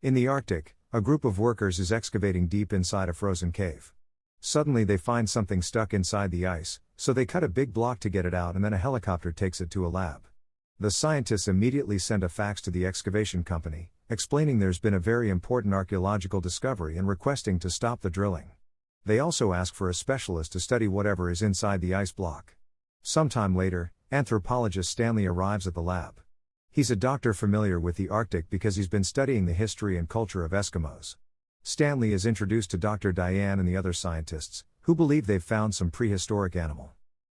In the Arctic, a group of workers is excavating deep inside a frozen cave. Suddenly they find something stuck inside the ice, so they cut a big block to get it out and then a helicopter takes it to a lab. The scientists immediately send a fax to the excavation company, explaining there's been a very important archaeological discovery and requesting to stop the drilling. They also ask for a specialist to study whatever is inside the ice block. Sometime later, anthropologist Stanley arrives at the lab. He's a doctor familiar with the Arctic because he's been studying the history and culture of Eskimos. Stanley is introduced to Dr. Diane and the other scientists, who believe they've found some prehistoric animal.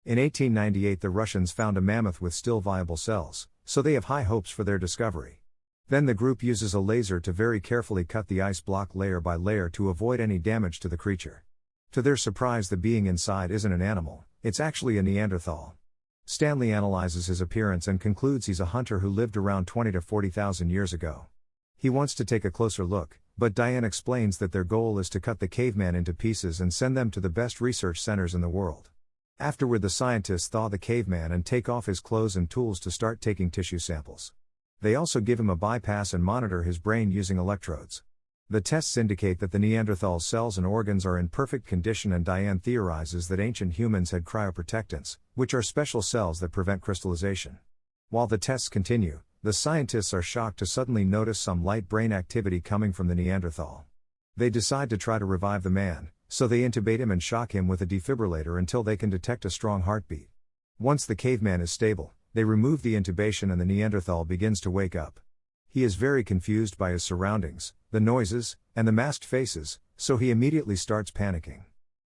In 1898 the Russians found a mammoth with still viable cells, so they have high hopes for their discovery. Then the group uses a laser to very carefully cut the ice block layer by layer to avoid any damage to the creature. To their surprise, the being inside isn't an animal, it's actually a Neanderthal. Stanley analyzes his appearance and concludes he's a hunter who lived around 20 to 40,000 years ago. He wants to take a closer look, but Diane explains that their goal is to cut the caveman into pieces and send them to the best research centers in the world. Afterward, the scientists thaw the caveman and take off his clothes and tools to start taking tissue samples. They also give him a bypass and monitor his brain using electrodes. The tests indicate that the Neanderthal's cells and organs are in perfect condition, and Diane theorizes that ancient humans had cryoprotectants, which are special cells that prevent crystallization. While the tests continue, the scientists are shocked to suddenly notice some light brain activity coming from the Neanderthal. They decide to try to revive the man, so they intubate him and shock him with a defibrillator until they can detect a strong heartbeat. Once the caveman is stable, they remove the intubation and the Neanderthal begins to wake up. He is very confused by his surroundings, the noises, and the masked faces, so he immediately starts panicking.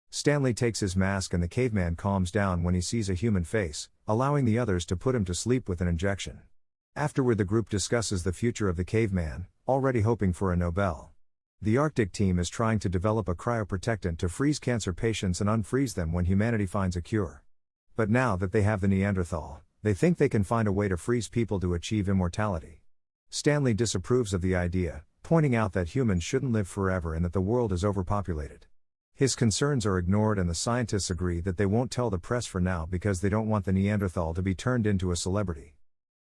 Stanley takes his mask and the caveman calms down when he sees a human face, allowing the others to put him to sleep with an injection. Afterward, the group discusses the future of the caveman, already hoping for a Nobel. The Arctic team is trying to develop a cryoprotectant to freeze cancer patients and unfreeze them when humanity finds a cure. But now that they have the Neanderthal, they think they can find a way to freeze people to achieve immortality. Stanley disapproves of the idea, pointing out that humans shouldn't live forever and that the world is overpopulated. His concerns are ignored and the scientists agree that they won't tell the press for now because they don't want the Neanderthal to be turned into a celebrity.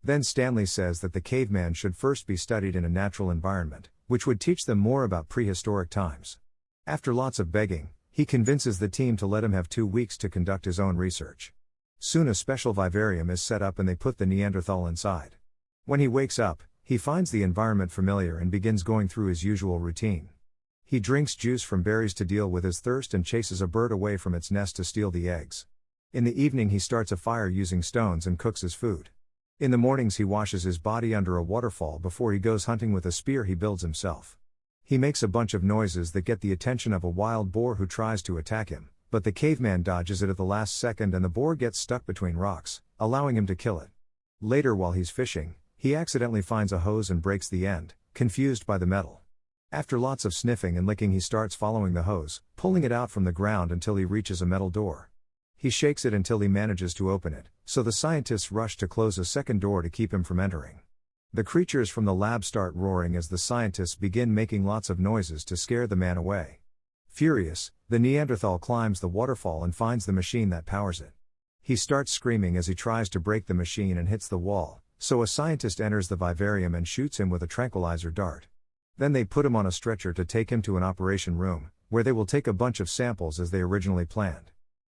Then Stanley says that the caveman should first be studied in a natural environment, which would teach them more about prehistoric times. After lots of begging, he convinces the team to let him have 2 weeks to conduct his own research. Soon a special vivarium is set up and they put the Neanderthal inside. When he wakes up, he finds the environment familiar and begins going through his usual routine. He drinks juice from berries to deal with his thirst and chases a bird away from its nest to steal the eggs. In the evening he starts a fire using stones and cooks his food. In the mornings he washes his body under a waterfall before he goes hunting with a spear he builds himself. He makes a bunch of noises that get the attention of a wild boar who tries to attack him, but the caveman dodges it at the last second and the boar gets stuck between rocks, allowing him to kill it. Later, while he's fishing, he accidentally finds a hose and breaks the end, confused by the metal. After lots of sniffing and licking, he starts following the hose, pulling it out from the ground until he reaches a metal door. He shakes it until he manages to open it, so the scientists rush to close a second door to keep him from entering. The creatures from the lab start roaring as the scientists begin making lots of noises to scare the man away. Furious, the Neanderthal climbs the waterfall and finds the machine that powers it. He starts screaming as he tries to break the machine and hits the wall, so a scientist enters the vivarium and shoots him with a tranquilizer dart. Then they put him on a stretcher to take him to an operation room, where they will take a bunch of samples as they originally planned.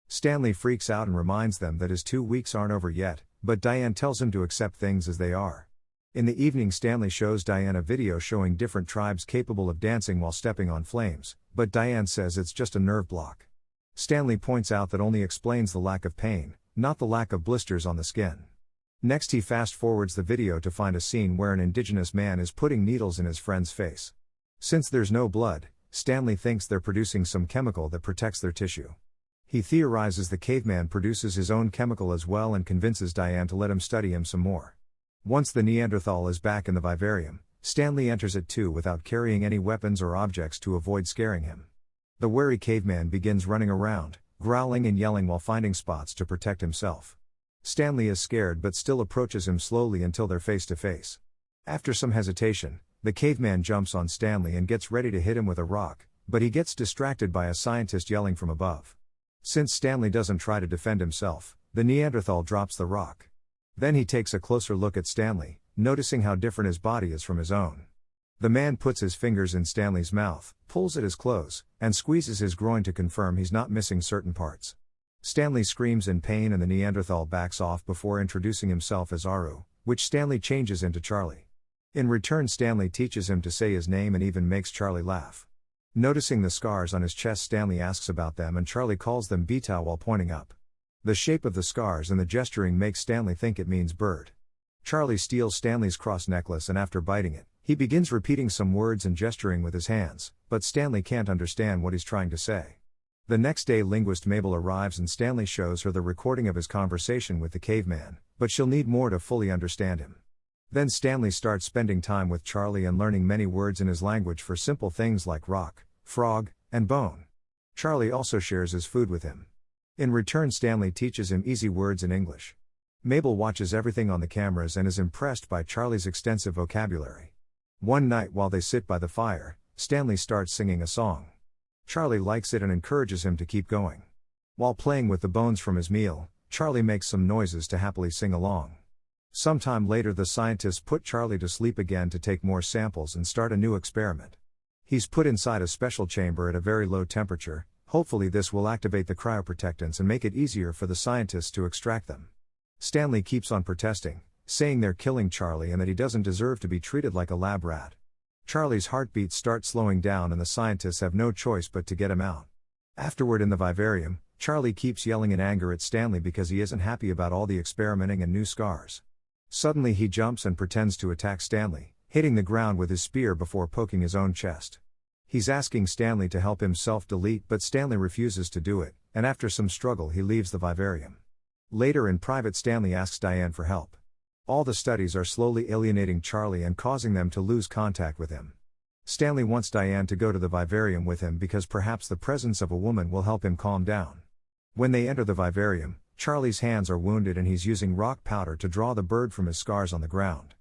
Stanley freaks out and reminds them that his 2 weeks aren't over yet, but Diane tells him to accept things as they are. In the evening, Stanley shows Diane a video showing different tribes capable of dancing while stepping on flames, but Diane says it's just a nerve block. Stanley points out that only explains the lack of pain, not the lack of blisters on the skin. Next he fast-forwards the video to find a scene where an indigenous man is putting needles in his friend's face. Since there's no blood, Stanley thinks they're producing some chemical that protects their tissue. He theorizes the caveman produces his own chemical as well and convinces Diane to let him study him some more. Once the Neanderthal is back in the vivarium, Stanley enters it too without carrying any weapons or objects to avoid scaring him. The wary caveman begins running around, growling and yelling while finding spots to protect himself. Stanley is scared but still approaches him slowly until they're face to face. After some hesitation, the caveman jumps on Stanley and gets ready to hit him with a rock, but he gets distracted by a scientist yelling from above. Since Stanley doesn't try to defend himself, the Neanderthal drops the rock. Then he takes a closer look at Stanley, noticing how different his body is from his own. The man puts his fingers in Stanley's mouth, pulls at his clothes, and squeezes his groin to confirm he's not missing certain parts. Stanley screams in pain and the Neanderthal backs off before introducing himself as Aru, which Stanley changes into Charlie. In return, Stanley teaches him to say his name and even makes Charlie laugh. Noticing the scars on his chest, Stanley asks about them and Charlie calls them Beta while pointing up. The shape of the scars and the gesturing makes Stanley think it means bird. Charlie steals Stanley's cross necklace and after biting it, he begins repeating some words and gesturing with his hands, but Stanley can't understand what he's trying to say. The next day, linguist Mabel arrives and Stanley shows her the recording of his conversation with the caveman, but she'll need more to fully understand him. Then Stanley starts spending time with Charlie and learning many words in his language for simple things like rock, frog, and bone. Charlie also shares his food with him. In return, Stanley teaches him easy words in English. Mabel watches everything on the cameras and is impressed by Charlie's extensive vocabulary. One night while they sit by the fire, Stanley starts singing a song. Charlie likes it and encourages him to keep going. While playing with the bones from his meal, Charlie makes some noises to happily sing along. Sometime later, the scientists put Charlie to sleep again to take more samples and start a new experiment. He's put inside a special chamber at a very low temperature. Hopefully this will activate the cryoprotectants and make it easier for the scientists to extract them. Stanley keeps on protesting, saying they're killing Charlie and that he doesn't deserve to be treated like a lab rat. Charlie's heartbeat starts slowing down and the scientists have no choice but to get him out. Afterward in the vivarium, Charlie keeps yelling in anger at Stanley because he isn't happy about all the experimenting and new scars. Suddenly he jumps and pretends to attack Stanley, hitting the ground with his spear before poking his own chest. He's asking Stanley to help him self-delete, but Stanley refuses to do it, and after some struggle he leaves the vivarium. Later in private, Stanley asks Diane for help. All the studies are slowly alienating Charlie and causing them to lose contact with him. Stanley wants Diane to go to the vivarium with him because perhaps the presence of a woman will help him calm down. When they enter the vivarium, Charlie's hands are wounded and he's using rock powder to draw the bird from his scars on the ground.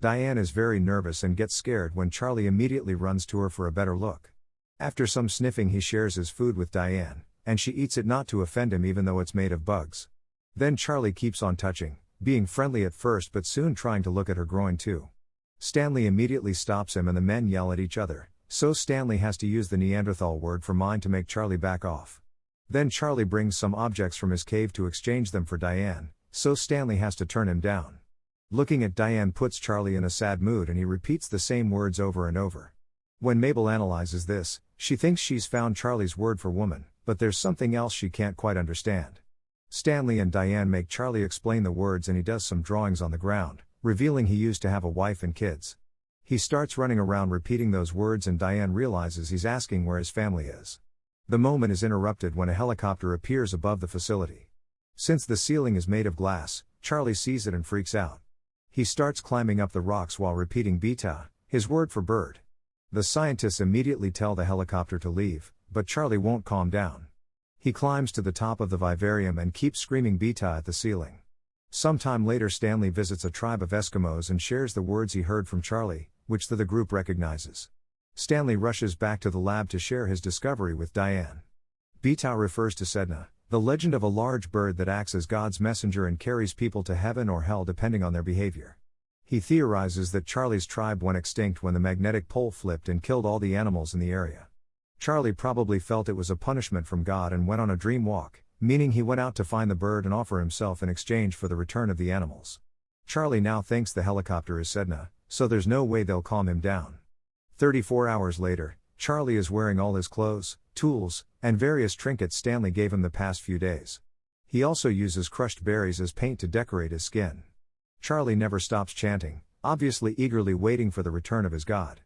Diane is very nervous and gets scared when Charlie immediately runs to her for a better look. After some sniffing, he shares his food with Diane, and she eats it not to offend him even though it's made of bugs. Then Charlie keeps on touching, being friendly at first but soon trying to look at her groin too. Stanley immediately stops him and the men yell at each other, so Stanley has to use the Neanderthal word for mind to make Charlie back off. Then Charlie brings some objects from his cave to exchange them for Diane, so Stanley has to turn him down. Looking at Diane puts Charlie in a sad mood and he repeats the same words over and over. When Mabel analyzes this, she thinks she's found Charlie's word for woman, but there's something else she can't quite understand. Stanley and Diane make Charlie explain the words and he does some drawings on the ground, revealing he used to have a wife and kids. He starts running around repeating those words and Diane realizes he's asking where his family is. The moment is interrupted when a helicopter appears above the facility. Since the ceiling is made of glass, Charlie sees it and freaks out. He starts climbing up the rocks while repeating Beta, his word for bird. The scientists immediately tell the helicopter to leave, but Charlie won't calm down. He climbs to the top of the vivarium and keeps screaming Beta at the ceiling. Sometime later, Stanley visits a tribe of Eskimos and shares the words he heard from Charlie, which the group recognizes. Stanley rushes back to the lab to share his discovery with Diane. Beta refers to Sedna, the legend of a large bird that acts as God's messenger and carries people to heaven or hell depending on their behavior. He theorizes that Charlie's tribe went extinct when the magnetic pole flipped and killed all the animals in the area. Charlie probably felt it was a punishment from God and went on a dream walk, meaning he went out to find the bird and offer himself in exchange for the return of the animals. Charlie now thinks the helicopter is Sedna, so there's no way they'll calm him down. 34 hours later, Charlie is wearing all his clothes, tools, and various trinkets Stanley gave him the past few days. He also uses crushed berries as paint to decorate his skin. Charlie never stops chanting, obviously eagerly waiting for the return of his God.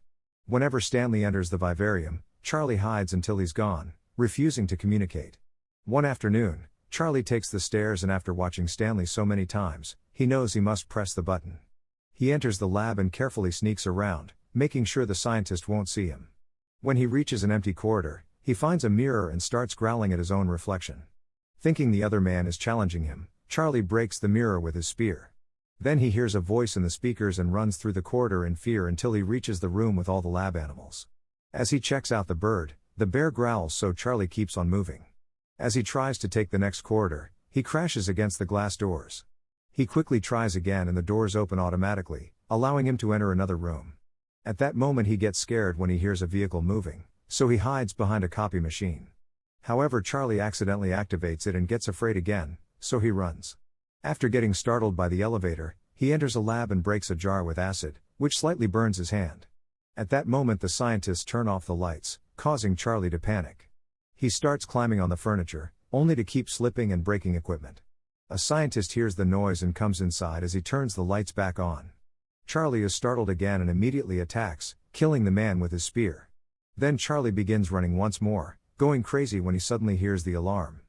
Whenever Stanley enters the vivarium, Charlie hides until he's gone, refusing to communicate. One afternoon, Charlie takes the stairs and after watching Stanley so many times, he knows he must press the button. He enters the lab and carefully sneaks around, making sure the scientist won't see him. When he reaches an empty corridor, he finds a mirror and starts growling at his own reflection. Thinking the other man is challenging him, Charlie breaks the mirror with his spear. Then he hears a voice in the speakers and runs through the corridor in fear until he reaches the room with all the lab animals. As he checks out the bird, the bear growls, so Charlie keeps on moving. As he tries to take the next corridor, he crashes against the glass doors. He quickly tries again and the doors open automatically, allowing him to enter another room. At that moment he gets scared when he hears a vehicle moving, so he hides behind a copy machine. However, Charlie accidentally activates it and gets afraid again, so he runs. After getting startled by the elevator, he enters a lab and breaks a jar with acid, which slightly burns his hand. At that moment the scientists turn off the lights, causing Charlie to panic. He starts climbing on the furniture, only to keep slipping and breaking equipment. A scientist hears the noise and comes inside as he turns the lights back on. Charlie is startled again and immediately attacks, killing the man with his spear. Then Charlie begins running once more, going crazy when he suddenly hears the alarm.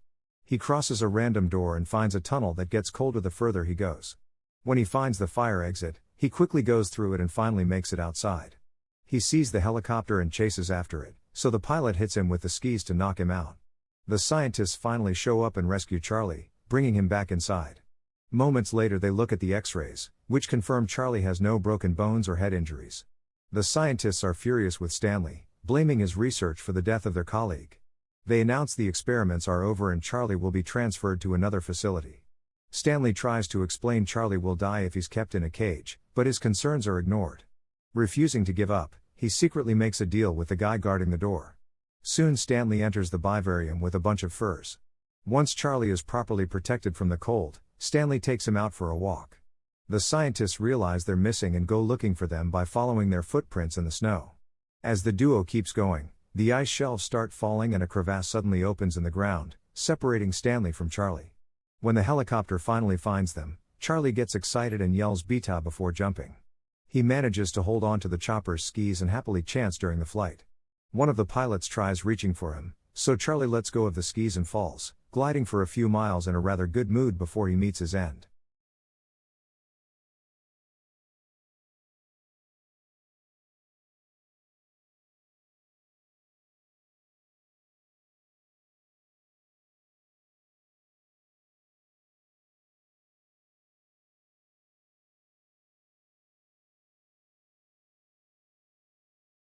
He crosses a random door and finds a tunnel that gets colder the further he goes. When he finds the fire exit, he quickly goes through it and finally makes it outside. He sees the helicopter and chases after it, so the pilot hits him with the skis to knock him out. The scientists finally show up and rescue Charlie, bringing him back inside. Moments later they look at the X-rays, which confirm Charlie has no broken bones or head injuries. The scientists are furious with Stanley, blaming his research for the death of their colleague. They announce the experiments are over and Charlie will be transferred to another facility. Stanley tries to explain Charlie will die if he's kept in a cage, but his concerns are ignored. Refusing to give up, he secretly makes a deal with the guy guarding the door. Soon Stanley enters the vivarium with a bunch of furs. Once Charlie is properly protected from the cold, Stanley takes him out for a walk. The scientists realize they're missing and go looking for them by following their footprints in the snow. As the duo keeps going, the ice shelves start falling and a crevasse suddenly opens in the ground, separating Stanley from Charlie. When the helicopter finally finds them, Charlie gets excited and yells "Beta" before jumping. He manages to hold on to the chopper's skis and happily chants during the flight. One of the pilots tries reaching for him, so Charlie lets go of the skis and falls, gliding for a few miles in a rather good mood before he meets his end.